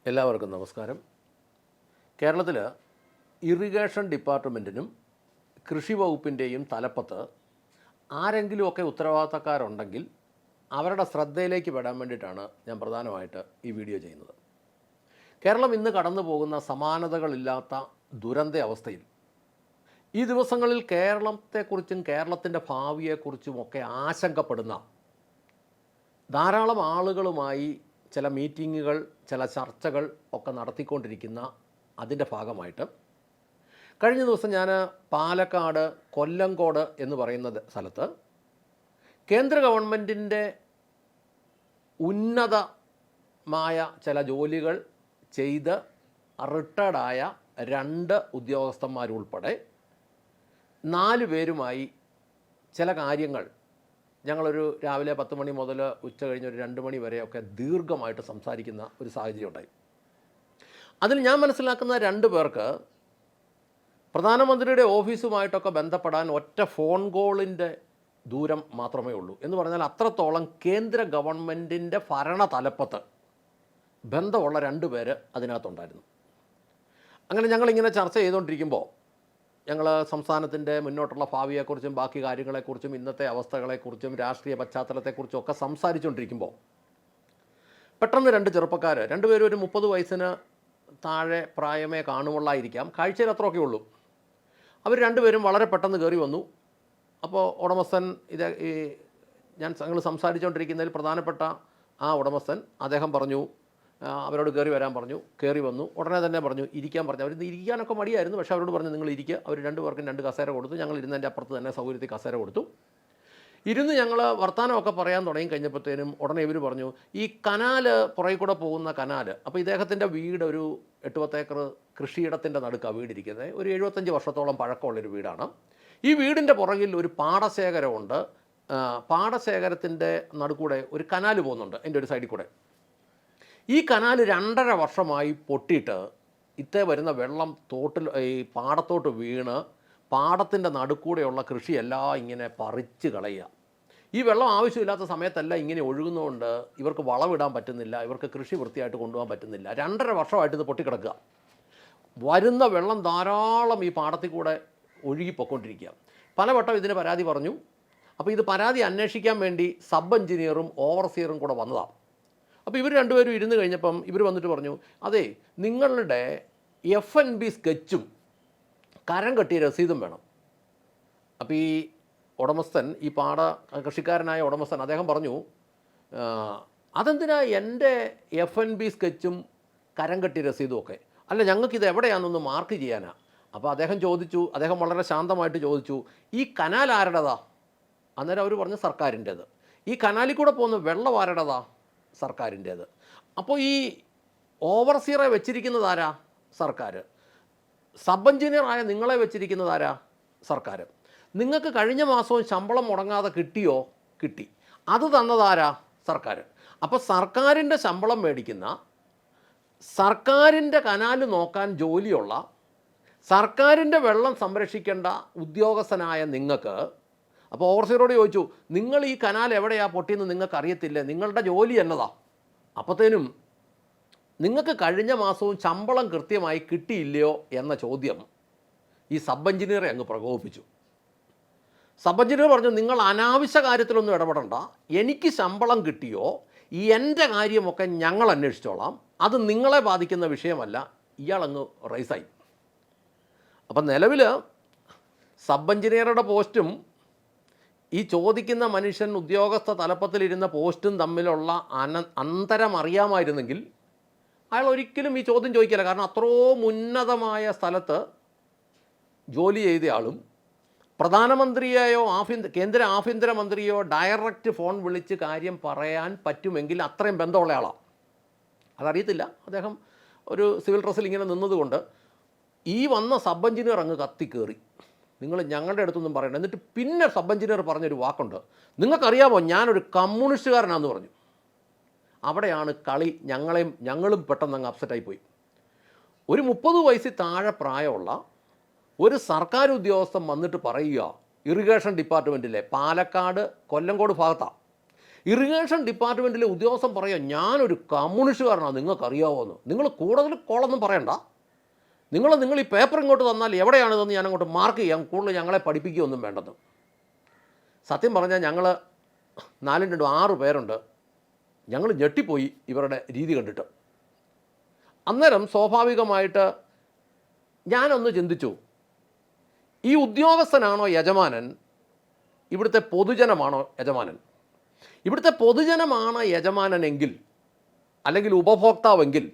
എല്ലാവർക്കും നമസ്കാരം. കേരളത്തിൽ ഇറിഗേഷൻ ഡിപ്പാർട്ട്മെൻറ്റിനും കൃഷി വകുപ്പിൻ്റെയും തലപ്പത്ത് ആരെങ്കിലുമൊക്കെ ഉത്തരവാദിത്തക്കാരുണ്ടെങ്കിൽ അവരുടെ ശ്രദ്ധയിലേക്ക് പെടാൻ വേണ്ടിയിട്ടാണ് ഞാൻ പ്രധാനമായിട്ട് ഈ വീഡിയോ ചെയ്യുന്നത്. കേരളം ഇന്ന് കടന്നു പോകുന്ന സമാനതകളില്ലാത്ത ദുരന്ത അവസ്ഥയിൽ ഈ ദിവസങ്ങളിൽ കേരളത്തെക്കുറിച്ചും കേരളത്തിൻ്റെ ഭാവിയെക്കുറിച്ചുമൊക്കെ ആശങ്കപ്പെടുന്ന ധാരാളം ആളുകളുമായി ചില മീറ്റിങ്ങുകൾ, ചില ചർച്ചകൾ ഒക്കെ നടത്തിക്കൊണ്ടിരിക്കുന്ന അതിൻ്റെ ഭാഗമായിട്ട് കഴിഞ്ഞ ദിവസം ഞാൻ പാലക്കാട് കൊല്ലങ്കോട് എന്ന് പറയുന്ന സ്ഥലത്ത് കേന്ദ്ര ഗവൺമെൻറ്റിൻ്റെ ഉന്നതമായ ചില ജോലികൾ ചെയ്ത് റിട്ടയർഡായ 2 ഉദ്യോഗസ്ഥന്മാരുൾപ്പെടെ 4 പേരുമായി ചില കാര്യങ്ങൾ ഞങ്ങളൊരു രാവിലെ 10 മണി മുതൽ ഉച്ച കഴിഞ്ഞ് ഒരു 2 മണി വരെയൊക്കെ ദീർഘമായിട്ട് സംസാരിക്കുന്ന ഒരു സാഹചര്യം ഉണ്ടായി. അതിൽ ഞാൻ മനസ്സിലാക്കുന്ന 2 പേർക്ക് പ്രധാനമന്ത്രിയുടെ ഓഫീസുമായിട്ടൊക്കെ ബന്ധപ്പെടാൻ ഒറ്റ ഫോൺ കോളിൻ്റെ ദൂരം മാത്രമേ ഉള്ളൂ. എന്ന് പറഞ്ഞാൽ അത്രത്തോളം കേന്ദ്ര ഗവൺമെൻറ്റിൻ്റെ ഭരണ തലപ്പത്ത് ബന്ധമുള്ള 2 പേര് അതിനകത്തുണ്ടായിരുന്നു. അങ്ങനെ ഞങ്ങളിങ്ങനെ ചർച്ച ചെയ്തുകൊണ്ടിരിക്കുമ്പോൾ ഞങ്ങൾ സംസ്ഥാനത്തിൻ്റെ മുന്നോട്ടുള്ള ഭാവിയെക്കുറിച്ചും ബാക്കി കാര്യങ്ങളെക്കുറിച്ചും ഇന്നത്തെ അവസ്ഥകളെക്കുറിച്ചും രാഷ്ട്രീയ പശ്ചാത്തലത്തെക്കുറിച്ചും ഒക്കെ സംസാരിച്ചുകൊണ്ടിരിക്കുമ്പോൾ പെട്ടെന്ന് 2 ചെറുപ്പക്കാർ, 2 പേരും ഒരു 30 വയസ്സിന് താഴെ പ്രായമേ കാണുമുള്ളായിരിക്കാം, കാഴ്ചയിൽ അത്രയൊക്കെ ഉള്ളൂ. അവർ 2 പേരും വളരെ പെട്ടെന്ന് കയറി വന്നു. അപ്പോൾ ഉടമസ്ഥൻ ഞങ്ങൾ സംസാരിച്ചുകൊണ്ടിരിക്കുന്നതിൽ പ്രധാനപ്പെട്ട ആ ഉടമസ്ഥൻ അദ്ദേഹം പറഞ്ഞു, അവരോട് കയറി വരാൻ പറഞ്ഞു. കയറി വന്നു. ഉടനെ തന്നെ പറഞ്ഞു ഇരിക്കാൻ പറഞ്ഞു. അവർ ഇരിക്കാനൊക്കെ മടിയായിരുന്നു, പക്ഷേ അവരോട് പറഞ്ഞു നിങ്ങൾ ഇരിക്കുക. അവർ 2 പേർക്കും 2 കസേര കൊടുത്തു. ഞങ്ങൾ ഇരുന്നതിൻ്റെ അപ്പുറത്ത് തന്നെ സൗകര്യത്തിൽ കസേര കൊടുത്തു. ഇരുന്ന് ഞങ്ങൾ വർത്തമാനമൊക്കെ പറയാൻ തുടങ്ങി കഴിഞ്ഞപ്പോഴത്തേനും ഉടനെ ഇവർ പറഞ്ഞു ഈ കനാല്, പുറകെ കൂടെ പോകുന്ന കനാല്. അപ്പോൾ ഇദ്ദേഹത്തിൻ്റെ വീട് ഒരു 8-10 ഏക്കർ കൃഷിയിടത്തിൻ്റെ നടുക്കാണ് വീടിരിക്കുന്നത്. ഒരു 75 വർഷത്തോളം പഴക്കമുള്ളൊരു വീടാണ്. ഈ വീടിൻ്റെ പുറകിൽ ഒരു പാടശേഖരമുണ്ട്. പാടശേഖരത്തിൻ്റെ നടുക്കൂടെ ഒരു കനാല് പോകുന്നുണ്ട്, എൻ്റെ ഒരു സൈഡിൽ കൂടെ. ഈ കനാൽ 2.5 വർഷമായി പൊട്ടിയിട്ട് വരുന്ന വെള്ളം ഈ പാടത്തോട്ട് വീണ് പാടത്തിൻ്റെ നടുക്കൂടെയുള്ള കൃഷിയെല്ലാം ഇങ്ങനെ പറിച്ച് കളയുക. ഈ വെള്ളം ആവശ്യമില്ലാത്ത സമയത്തെല്ലാം ഇങ്ങനെ ഒഴുകുന്നതുകൊണ്ട് ഇവർക്ക് വളമിടാൻ പറ്റുന്നില്ല, ഇവർക്ക് കൃഷി വൃത്തിയായിട്ട് കൊണ്ടുപോകാൻ പറ്റുന്നില്ല. 2.5 വർഷമായിട്ട് ഇത് പൊട്ടിക്കിടക്കുക. വരുന്ന വെള്ളം ധാരാളം ഈ പാടത്തിൽ കൂടെ ഒഴുകിപ്പോയിക്കൊണ്ടിരിക്കുക. പലവട്ടം ഇതിന് പരാതി പറഞ്ഞു. അപ്പോൾ ഇത് പരാതി അന്വേഷിക്കാൻ വേണ്ടി സബ് എഞ്ചിനീയറും ഓവർസിയറും കൂടെ വന്നതാണ്. അപ്പോൾ ഇവർ 2 പേരും ഇരുന്ന് കഴിഞ്ഞപ്പം ഇവർ വന്നിട്ട് പറഞ്ഞു അതെ, നിങ്ങളുടെ FNB സ്കെച്ചും കരം കെട്ടിയ രസീതും വേണം. അപ്പോൾ ഈ ഉടമസ്ഥൻ, ഈ കൃഷിക്കാരനായ ഉടമസ്ഥൻ, അദ്ദേഹം പറഞ്ഞു അതെന്തിനാ എൻ്റെ FNB സ്കെച്ചും കരം കെട്ടിയ രസീതും ഒക്കെ? അല്ല, ഞങ്ങൾക്കിത് എവിടെയാണെന്നൊന്ന് മാർക്ക് ചെയ്യാനാ. അപ്പോൾ അദ്ദേഹം വളരെ ശാന്തമായിട്ട് ചോദിച്ചു ഈ കനാൽ ആരുടേതാ? അന്നേരം അവർ പറഞ്ഞു സർക്കാരിൻ്റേത്. ഈ കനാലിൽ കൂടെ പോകുന്ന വെള്ളം ആരുടേതാ? സർക്കാരിൻ്റേത്. അപ്പോൾ ഈ ഓവർസിയറെ വെച്ചിരിക്കുന്നത് ആരാ? സർക്കാർ. സബ് എഞ്ചിനീയറായ നിങ്ങളെ വെച്ചിരിക്കുന്നത് ആരാ? സർക്കാർ. നിങ്ങൾക്ക് കഴിഞ്ഞ മാസവും ശമ്പളം മുടങ്ങാതെ കിട്ടിയോ? കിട്ടി. അത് തന്നതാരാ? സർക്കാർ. അപ്പോൾ സർക്കാരിൻ്റെ ശമ്പളം മേടിക്കുന്ന, സർക്കാരിൻ്റെ കനാല് നോക്കാൻ ജോലിയുള്ള, സർക്കാരിൻ്റെ വെള്ളം സംരക്ഷിക്കേണ്ട ഉദ്യോഗസ്ഥനായ നിങ്ങൾക്ക്, അപ്പോൾ ഓവർസിയറോട് ചോദിച്ചു നിങ്ങൾ ഈ കനാൽ എവിടെയാണ് പൊട്ടിയെന്ന് നിങ്ങൾക്ക് അറിയത്തില്ലേ? നിങ്ങളുടെ ജോലി എന്നതാ? അപ്പോഴത്തേനും നിങ്ങൾക്ക് കഴിഞ്ഞ മാസവും ശമ്പളം കൃത്യമായി കിട്ടിയില്ലയോ എന്ന ചോദ്യം ഈ സബ് എഞ്ചിനീയറെ അങ്ങ് പ്രകോപിപ്പിച്ചു. സബ് എഞ്ചിനീയർ പറഞ്ഞു നിങ്ങൾ അനാവശ്യ കാര്യത്തിലൊന്നും ഇടപെടണ്ട, എനിക്ക് ശമ്പളം കിട്ടിയോ, എൻ്റെ കാര്യമൊക്കെ ഞങ്ങൾ അന്വേഷിച്ചോളാം, അത് നിങ്ങളെ ബാധിക്കുന്ന വിഷയമല്ല. ഇയാളങ്ങ് റൈസായി. അപ്പം നിലവിൽ സബ് എഞ്ചിനീയറുടെ പോസ്റ്റും ഈ ചോദിക്കുന്ന മനുഷ്യൻ ഉദ്യോഗസ്ഥ തലപ്പത്തിലിരുന്ന പോസ്റ്റും തമ്മിലുള്ള അന്തരം അറിയാമായിരുന്നെങ്കിൽ അയാൾ ഒരിക്കലും ഈ ചോദ്യം ചോദിക്കില്ല. കാരണം അത്രയും ഉന്നതമായ സ്ഥലത്ത് ജോലി ചെയ്ത ആളും പ്രധാനമന്ത്രിയെയോ കേന്ദ്ര ആഭ്യന്തരമന്ത്രിയോ ഡയറക്റ്റ് ഫോൺ വിളിച്ച് കാര്യം പറയാൻ പറ്റുമെങ്കിൽ അത്രയും ബന്ധമുള്ള ആളാണ്. അതറിയത്തില്ല. അദ്ദേഹം ഒരു സിവിൽ ഡ്രസ്സിൽ ഇങ്ങനെ നിന്നതുകൊണ്ട് ഈ വന്ന സബ് എഞ്ചിനീയർ അങ്ങ് കത്തിക്കേറി നിങ്ങൾ ഞങ്ങളുടെ അടുത്തൊന്നും പറയണ്ട. എന്നിട്ട് പിന്നെ സബ് എഞ്ചിനീയർ പറഞ്ഞൊരു വാക്കുണ്ട്, നിങ്ങൾക്കറിയാമോ ഞാനൊരു കമ്മ്യൂണിസ്റ്റുകാരനാണെന്ന് പറഞ്ഞു. അവിടെയാണ് കളി. ഞങ്ങളും പെട്ടെന്ന് അങ്ങ് അപ്സെറ്റായിപ്പോയി. ഒരു 30 വയസ്സിൽ താഴെ പ്രായമുള്ള ഒരു സർക്കാർ ഉദ്യോഗസ്ഥൻ വന്നിട്ട് പറയുക ഇറിഗേഷൻ ഡിപ്പാർട്ട്മെൻറ്റിലെ പാലക്കാട് കൊല്ലങ്കോട് ഭാഗത്താണ് ഇറിഗേഷൻ ഡിപ്പാർട്ട്മെൻറ്റിലെ ഉദ്യോഗസ്ഥൻ പറയുക ഞാനൊരു കമ്മ്യൂണിസ്റ്റുകാരനാണ്, നിങ്ങൾക്കറിയാവോന്ന്. നിങ്ങൾ കൂടുതൽ കോളൊന്നും പറയണ്ട, നിങ്ങൾ ഈ പേപ്പർ ഇങ്ങോട്ട് തന്നാൽ എവിടെയാണിതെന്ന് ഞാൻ അങ്ങോട്ട് മാർക്ക് ചെയ്യാം, കൂടുതൽ ഞങ്ങളെ പഠിപ്പിക്കുകയൊന്നും വേണ്ടെന്ന്. സത്യം പറഞ്ഞാൽ ഞങ്ങൾ 4-6 പേരുണ്ട്. ഞങ്ങൾ ഞെട്ടിപ്പോയി ഇവരുടെ രീതി കണ്ടിട്ട്. അന്നേരം സ്വാഭാവികമായിട്ട് ഞാനൊന്ന് ചിന്തിച്ചു, ഈ ഉദ്യോഗസ്ഥനാണോ യജമാനൻ, ഇവിടുത്തെ പൊതുജനമാണോ യജമാനൻ? ഇവിടുത്തെ പൊതുജനമാണ് യജമാനനെങ്കിൽ, അല്ലെങ്കിൽ ഉപഭോക്താവെങ്കിൽ,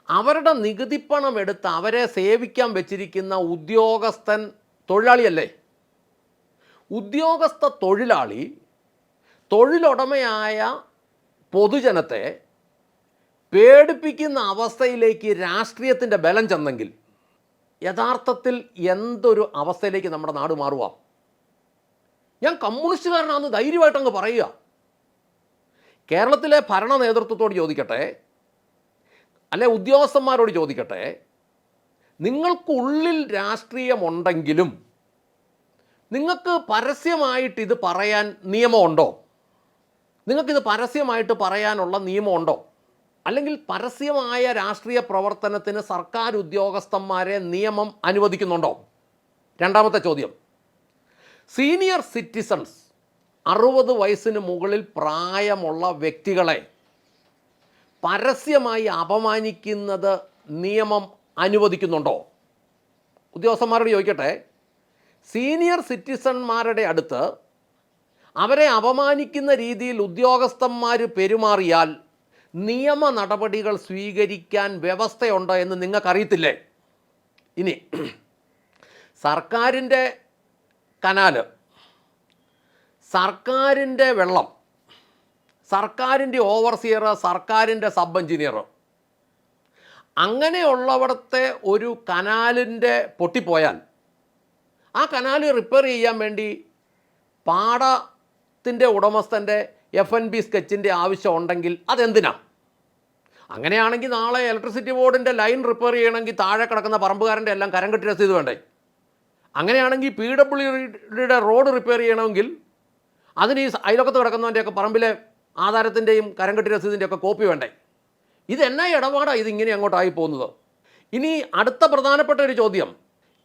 അവരുടെ നികുതിപ്പണം എടുത്ത് അവരെ സേവിക്കാൻ വെച്ചിരിക്കുന്ന ഉദ്യോഗസ്ഥൻ തൊഴിലാളിയല്ലേ? ഉദ്യോഗസ്ഥ തൊഴിലാളി തൊഴിലുടമയായ പൊതുജനത്തെ പേടിപ്പിക്കുന്ന അവസ്ഥയിലേക്ക് രാഷ്ട്രീയത്തിൻ്റെ ബലം ചെന്നെങ്കിൽ യഥാർത്ഥത്തിൽ എന്തൊരു അവസ്ഥയിലേക്ക് നമ്മുടെ നാട് മാറുക? ഞാൻ കമ്മ്യൂണിസ്റ്റുകാരനാണെന്ന് ധൈര്യമായിട്ടങ്ങ് പറയുക. കേരളത്തിലെ ഭരണ നേതൃത്വത്തോട് ചോദിക്കട്ടെ, അല്ലെ ഉദ്യോഗസ്ഥന്മാരോട് ചോദിക്കട്ടെ, നിങ്ങൾക്കുള്ളിൽ രാഷ്ട്രീയമുണ്ടെങ്കിലും നിങ്ങൾക്ക് പരസ്യമായിട്ട് ഇത് പറയാൻ നിയമമുണ്ടോ? നിങ്ങൾക്കിത് പരസ്യമായിട്ട് പറയാനുള്ള നിയമമുണ്ടോ? അല്ലെങ്കിൽ പരസ്യമായ രാഷ്ട്രീയ പ്രവർത്തനത്തിന് സർക്കാർ ഉദ്യോഗസ്ഥന്മാരെ നിയമം അനുവദിക്കുന്നുണ്ടോ? രണ്ടാമത്തെ ചോദ്യം, സീനിയർ സിറ്റിസൺസ് 60 വയസ്സിന് മുകളിൽ പ്രായമുള്ള വ്യക്തികളെ പരസ്യമായി അപമാനിക്കുന്നത് നിയമം അനുവദിക്കുന്നുണ്ടോ? ഉദ്യോഗസ്ഥന്മാരോട് ചോദിക്കട്ടെ, സീനിയർ സിറ്റിസൺമാരുടെ അടുത്ത് അവരെ അപമാനിക്കുന്ന രീതിയിൽ ഉദ്യോഗസ്ഥന്മാർ പെരുമാറിയാൽ നിയമ നടപടികൾ സ്വീകരിക്കാൻ വ്യവസ്ഥയുണ്ടോ എന്ന് നിങ്ങൾക്കറിയത്തില്ലേ? ഇനി സർക്കാരിൻ്റെ കനാല്, സർക്കാരിൻ്റെ വെള്ളം, സർക്കാരിൻ്റെ ഓവർസിയർ, സർക്കാരിൻ്റെ സബ് എഞ്ചിനീയർ, അങ്ങനെയുള്ളവിടത്തെ ഒരു കനാലിൻ്റെ പൊട്ടിപ്പോയാൽ ആ കനാൽ റിപ്പയർ ചെയ്യാൻ വേണ്ടി പാടത്തിൻ്റെ ഉടമസ്ഥൻ്റെ FNB സ്കെച്ചിൻ്റെ ആവശ്യം ഉണ്ടെങ്കിൽ അതെന്തിനാ? അങ്ങനെയാണെങ്കിൽ നാളെ ഇലക്ട്രിസിറ്റി ബോർഡിൻ്റെ ലൈൻ റിപ്പയർ ചെയ്യണമെങ്കിൽ താഴെ കിടക്കുന്ന പറമ്പുകാരൻ്റെ എല്ലാം കരം കെട്ടി രസീത് വേണ്ടേ? അങ്ങനെയാണെങ്കിൽ PWDയുടെ റോഡ് റിപ്പയർ ചെയ്യണമെങ്കിൽ അതിന് ഈ അയൽവക്കത്ത് കിടക്കുന്നവൻ്റെയൊക്കെ പറമ്പിലെ ആധാരത്തിൻ്റെയും കരം കെട്ടി രസീതിൻ്റെയൊക്കെ കോപ്പി വേണ്ടേ? ഇതെന്നാ ഇടപാടാണ് ഇതിങ്ങനെ അങ്ങോട്ടായി പോകുന്നത്? ഇനി അടുത്ത പ്രധാനപ്പെട്ട ഒരു ചോദ്യം,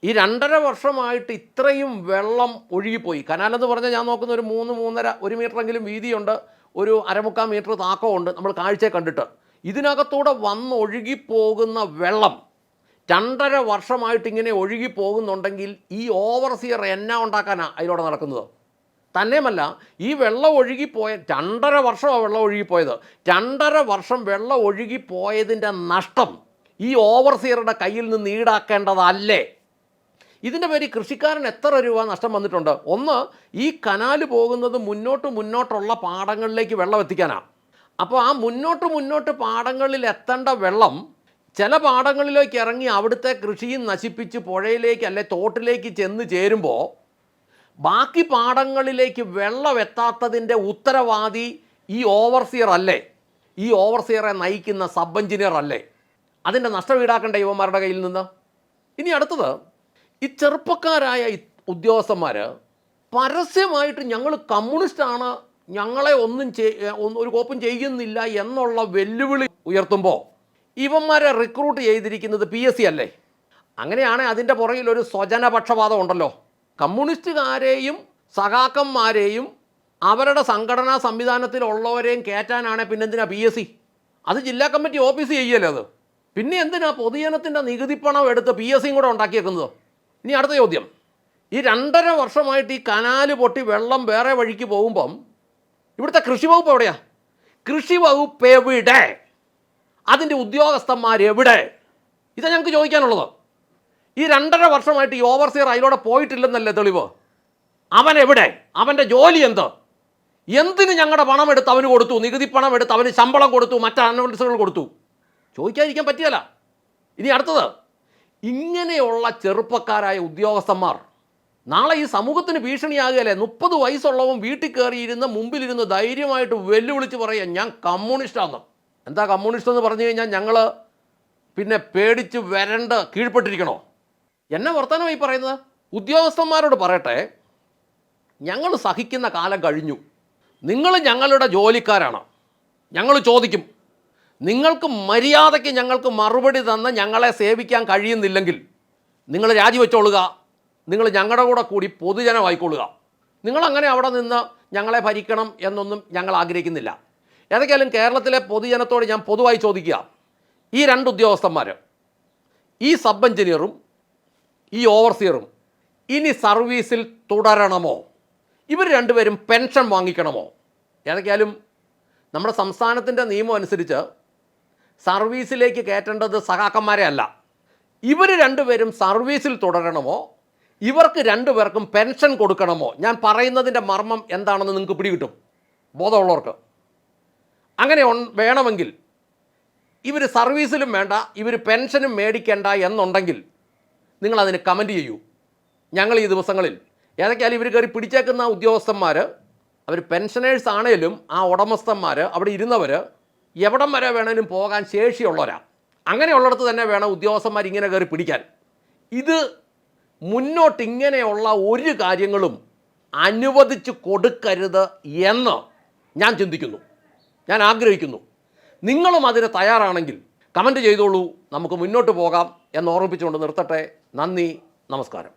ഈ 2.5 വർഷമായിട്ട് ഇത്രയും വെള്ളം ഒഴുകിപ്പോയി. കനാലെന്ന് പറഞ്ഞാൽ ഞാൻ നോക്കുന്ന ഒരു 3-3.5 മീറ്ററെങ്കിലും വീതിയുണ്ട്, ഒരു 1/4 മീറ്റർ താക്കമുണ്ട് നമ്മൾ കാഴ്ചയെ കണ്ടിട്ട്. ഇതിനകത്തൂടെ വന്ന് ഒഴുകിപ്പോകുന്ന വെള്ളം 2.5 വർഷമായിട്ട് ഇങ്ങനെ ഒഴുകിപ്പോകുന്നുണ്ടെങ്കിൽ ഈ ഓവർസിയർ എന്നാ ഉണ്ടാക്കാനാണ് അതിലൂടെ നടക്കുന്നത്? തന്നെയുമല്ല, ഈ വെള്ളം ഒഴുകിപ്പോയ 2.5 വർഷമാണ് വെള്ളം ഒഴുകിപ്പോയത്. 2.5 വർഷം വെള്ളം ഒഴുകിപ്പോയതിൻ്റെ നഷ്ടം ഈ ഓവർസിയറുടെ കയ്യിൽ നിന്ന് ഈടാക്കേണ്ടതല്ലേ? ഇതിൻ്റെ പേരിൽ കൃഷിക്കാരൻ എത്ര രൂപ നഷ്ടം വന്നിട്ടുണ്ട്? ഒന്ന്, ഈ കനാല് പോകുന്നത് മുന്നോട്ടുള്ള പാടങ്ങളിലേക്ക് വെള്ളം എത്തിക്കാനാണ്. അപ്പോൾ ആ മുന്നോട്ട് പാടങ്ങളിൽ എത്തേണ്ട വെള്ളം ചില പാടങ്ങളിലേക്ക് ഇറങ്ങി അവിടുത്തെ കൃഷിയും നശിപ്പിച്ച് പുഴയിലേക്ക് അല്ലെ തോട്ടിലേക്ക് ചെന്ന് ചേരുമ്പോൾ ബാക്കി പാടങ്ങളിലേക്ക് വെള്ളം എത്താത്തതിൻ്റെ ഉത്തരവാദി ഈ ഓവർസിയർ അല്ലേ? ഈ ഓവർസിയറെ നയിക്കുന്ന സബ് എഞ്ചിനീയർ അല്ലേ? അതിൻ്റെ നഷ്ടം ഈടാക്കേണ്ട യുവന്മാരുടെ കയ്യിൽ നിന്ന്. ഇനി അടുത്തത്, ഈ ചെറുപ്പക്കാരായ ഉദ്യോഗസ്ഥന്മാർ പരസ്യമായിട്ട് ഞങ്ങൾ കമ്മ്യൂണിസ്റ്റാണ്, ഞങ്ങളെ ഒരു കോപ്പും ചെയ്യുന്നില്ല എന്നുള്ള വെല്ലുവിളി ഉയർത്തുമ്പോൾ ഇവന്മാരെ റിക്രൂട്ട് ചെയ്തിരിക്കുന്നത് PSC അല്ലേ? അങ്ങനെയാണെങ്കിൽ അതിൻ്റെ പുറകിൽ ഒരു സ്വജനപക്ഷപാതം ഉണ്ടല്ലോ. കമ്മ്യൂണിസ്റ്റുകാരെയും സഖാക്കന്മാരെയും അവരുടെ സംഘടനാ സംവിധാനത്തിലുള്ളവരെയും കയറ്റാനാണ് പിന്നെന്തിനാ PSC? അത് ജില്ലാ കമ്മിറ്റി ഓഫീസ് ചെയ്യല്ലേ അത്? പിന്നെ എന്തിനാ പൊതുജനത്തിൻ്റെ നികുതിപ്പണം എടുത്ത് PSCയും കൂടെ ഉണ്ടാക്കിയേക്കുന്നത്? ഇനി അടുത്ത ചോദ്യം, ഈ 2.5 വർഷമായിട്ട് ഈ കനാല് പൊട്ടി വെള്ളം വേറെ വഴിക്ക് പോകുമ്പം ഇവിടുത്തെ കൃഷി വകുപ്പ് എവിടെയാ? കൃഷി വകുപ്പ് എവിടെ? അതിൻ്റെ ഉദ്യോഗസ്ഥന്മാരെവിടെ? ഇതാ ഞങ്ങൾക്ക് ചോദിക്കാനുള്ളത്. ഈ 2.5 വർഷമായിട്ട് ഈ ഓവർസിയർ അതിലൂടെ പോയിട്ടില്ലെന്നല്ലേ തെളിവ്? അവൻ എവിടെ? അവൻ്റെ ജോലി എന്ത്? എന്തിന് ഞങ്ങളുടെ പണം എടുത്ത് അവന് കൊടുത്തു? നികുതി പണം എടുത്ത് അവന് ശമ്പളം കൊടുത്തു, മറ്റ് അനൗൺസുകൾ കൊടുത്തു? ചോദിക്കാതിരിക്കാൻ പറ്റിയല്ല. ഇനി അടുത്തത്, ഇങ്ങനെയുള്ള ചെറുപ്പക്കാരായ ഉദ്യോഗസ്ഥന്മാർ നാളെ ഈ സമൂഹത്തിന് ഭീഷണിയാകുകയല്ലേ? 30 വയസ്സുള്ളവൻ വീട്ടിൽ കയറിയിരുന്ന് മുമ്പിലിരുന്ന് ധൈര്യമായിട്ട് വെല്ലുവിളിച്ച് പറയുക ഞാൻ കമ്മ്യൂണിസ്റ്റാന്ന്. എന്താ കമ്മ്യൂണിസ്റ്റ് എന്ന് പറഞ്ഞു കഴിഞ്ഞാൽ ഞങ്ങൾ പിന്നെ പേടിച്ച് വരണ്ട് കീഴ്പ്പെട്ടിരിക്കണോ? എന്നെ വർത്തമാനമായി പറയുന്നത്? ഉദ്യോഗസ്ഥന്മാരോട് പറയട്ടെ, ഞങ്ങൾ സഹിക്കുന്ന കാലം കഴിഞ്ഞു. നിങ്ങൾ ഞങ്ങളുടെ ജോലിക്കാരാണ്, ഞങ്ങൾ ചോദിക്കും. നിങ്ങൾക്ക് മര്യാദയ്ക്ക് ഞങ്ങൾക്ക് മറുപടി തന്ന് ഞങ്ങളെ സേവിക്കാൻ കഴിയുന്നില്ലെങ്കിൽ നിങ്ങൾ രാജിവെച്ചോളുക, നിങ്ങൾ ഞങ്ങളുടെ കൂടി പൊതുജനമായിക്കൊള്ളുക. നിങ്ങളങ്ങനെ അവിടെ നിന്ന് ഞങ്ങളെ ഭരിക്കണം എന്നൊന്നും ഞങ്ങൾ ആഗ്രഹിക്കുന്നില്ല. ഏതൊക്കെയാലും കേരളത്തിലെ പൊതുജനത്തോട് ഞാൻ പൊതുവായി ചോദിക്കുക, ഈ 2 ഉദ്യോഗസ്ഥന്മാർ, ഈ സബ് എഞ്ചിനീയറും ഈ ഓവർസിയറും ഇനി സർവീസിൽ തുടരണമോ? ഇവർ രണ്ടുപേരും പെൻഷൻ വാങ്ങിക്കണമോ? ഏതൊക്കെയാലും നമ്മുടെ സംസ്ഥാനത്തിൻ്റെ നിയമം അനുസരിച്ച് സർവീസിലേക്ക് കയറ്റേണ്ടത് സഖാക്കന്മാരെ അല്ല. ഇവർ രണ്ടുപേരും സർവീസിൽ തുടരണമോ, ഇവർക്ക് 2 പേർക്കും പെൻഷൻ കൊടുക്കണമോ? ഞാൻ പറയുന്നതിൻ്റെ മർമ്മം എന്താണെന്ന് നിങ്ങൾക്ക് പിടികിട്ടും, ബോധമുള്ളവർക്ക്. അങ്ങനെ വേണമെങ്കിൽ ഇവർ സർവീസിലും വേണ്ട, ഇവർ പെൻഷനും മേടിക്കേണ്ട എന്നുണ്ടെങ്കിൽ നിങ്ങളതിന് കമൻറ്റ് ചെയ്യൂ. ഞങ്ങൾ ഈ ദിവസങ്ങളിൽ ഏതൊക്കെയാലും ഇവർ കയറി പിടിച്ചേക്കുന്ന ഉദ്യോഗസ്ഥന്മാർ, അവർ പെൻഷനേഴ്സ് ആണേലും ആ ഉടമസ്ഥന്മാർ, അവിടെ ഇരുന്നവർ എവിടം വരെ വേണേലും പോകാൻ ശേഷിയുള്ളവരാണ്. അങ്ങനെയുള്ളിടത്ത് തന്നെ വേണം ഉദ്യോഗസ്ഥന്മാർ ഇങ്ങനെ കയറി പിടിക്കാൻ. ഇത് മുന്നോട്ട് ഇങ്ങനെയുള്ള ഒരു കാര്യങ്ങളും അനുവദിച്ച് കൊടുക്കരുത് എന്ന് ഞാൻ ചിന്തിക്കുന്നു, ഞാൻ ആഗ്രഹിക്കുന്നു. നിങ്ങളും അതിന് തയ്യാറാണെങ്കിൽ കമൻറ്റ് ചെയ്തോളൂ, നമുക്ക് മുന്നോട്ട് പോകാം എന്ന് ഓർമ്മിപ്പിച്ചുകൊണ്ട് നിർത്തട്ടെ. നന്ദി, നമസ്കാരം.